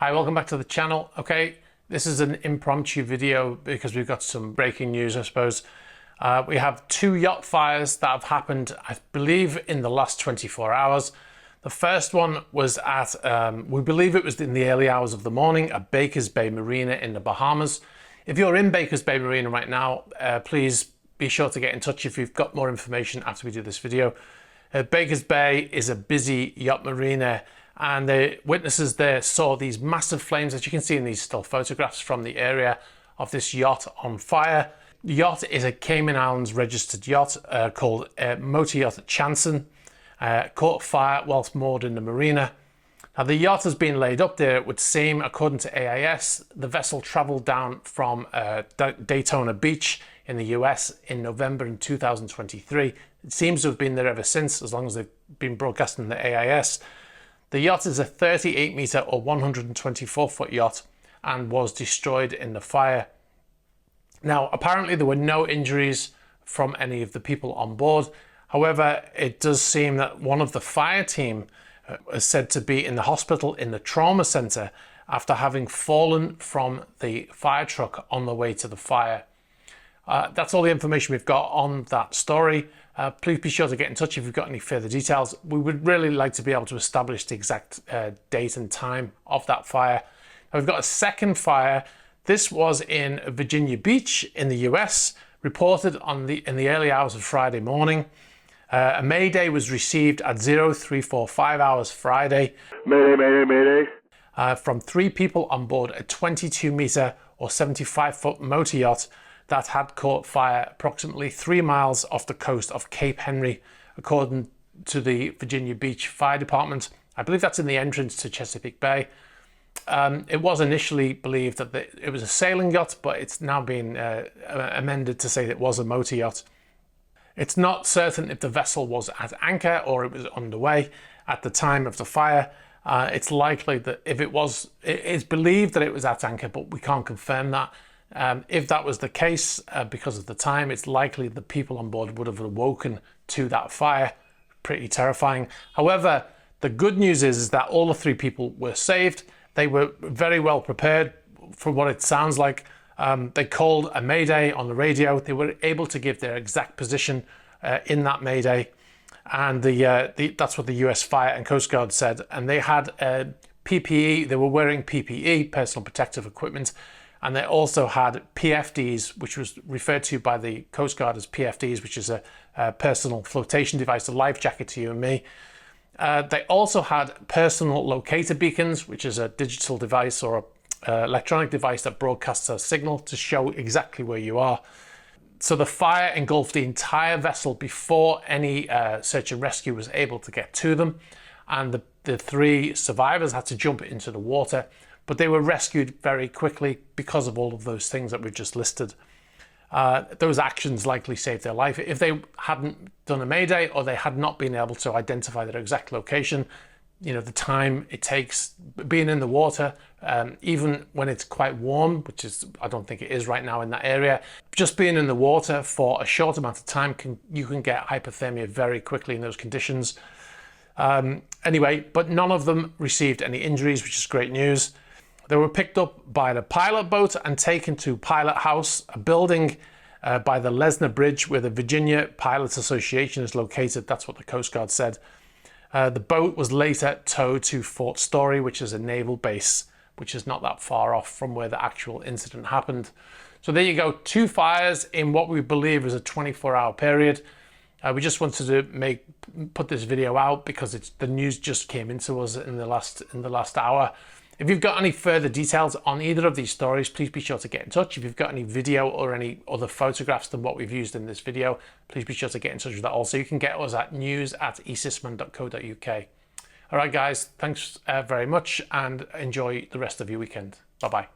Hi, welcome back to the channel. Okay, this is an impromptu video because we've got some breaking news, I suppose. We have two yacht fires that have happened, I believe, in the last 24 hours. The first one was at, we believe it was in the early hours of the morning at Baker's Bay Marina in the Bahamas. If you're in Baker's Bay Marina right now, please be sure to get in touch if you've got more information after we do this video. Baker's Bay is a busy yacht marina, and the witnesses there saw these massive flames that you can see in these still photographs from the area of this yacht on fire. The yacht is a Cayman Islands registered yacht called Motor Yacht Chanson, caught fire whilst moored in the marina. Now the yacht has been laid up there. It would seem, according to AIS, the vessel travelled down from Daytona Beach in the US in November in 2023. It seems to have been there ever since, as long as they've been broadcasting the AIS. The yacht is a 38 metre or 124 foot yacht and was destroyed in the fire. Now, apparently there were no injuries from any of the people on board. However, it does seem that one of the fire team is said to be in the hospital in the trauma centre after having fallen from the fire truck on the way to the fire. That's all the information we've got on that story. Please be sure to get in touch if you've got any further details. We would really like to be able to establish the exact date and time of that fire. Now, we've got a second fire. This was in Virginia Beach in the US, reported in the early hours of Friday morning. A mayday was received at 0345 hours Friday. Mayday, mayday, mayday. From three people on board a 22 metre or 75 foot motor yacht that had caught fire approximately 3 miles off the coast of Cape Henry, according to the Virginia Beach Fire Department. I believe that's in the entrance to Chesapeake Bay. It was initially believed that it was a sailing yacht, but it's now been amended to say that it was a motor yacht. It's not certain if the vessel was at anchor or it was underway at the time of the fire. It's likely that if it was, it's believed that it was at anchor, but we can't confirm that. If that was the case, because of the time, it's likely the people on board would have awoken to that fire. Pretty terrifying. However, the good news is that all the three people were saved. They were very well prepared for what it sounds like. They called a mayday on the radio. They were able to give their exact position in that mayday. And that's what the US Fire and Coast Guard said. And they had PPE. They were wearing PPE, personal protective equipment. And they also had PFDs, which was referred to by the Coast Guard as PFDs, which is a personal flotation device, a life jacket to you and me. They also had personal locator beacons, which is a digital device or an electronic device that broadcasts a signal to show exactly where you are. So the fire engulfed the entire vessel before any search and rescue was able to get to them. And the three survivors had to jump into the water, but they were rescued very quickly because of all of those things that we've just listed. Those actions likely saved their life. If they hadn't done a mayday or they had not been able to identify their exact location, you know, the time it takes being in the water, even when it's quite warm, which is, I don't think it is right now in that area, just being in the water for a short amount of time, you can get hypothermia very quickly in those conditions. Anyway, but none of them received any injuries, which is great news. They were picked up by the pilot boat and taken to Pilot House, a building by the Lesnar Bridge where the Virginia Pilots Association is located. That's what the Coast Guard said. The boat was later towed to Fort Story, which is a naval base, which is not that far off from where the actual incident happened. So there you go, two fires in what we believe is a 24-hour period. We just wanted to put this video out because the news just came into us in the last hour. If you've got any further details on either of these stories, please be sure to get in touch. If you've got any video or any other photographs than what we've used in this video, please be sure to get in touch with that also. You can get us at news@esysman.co.uk. All right, guys, thanks very much and enjoy the rest of your weekend. Bye-bye.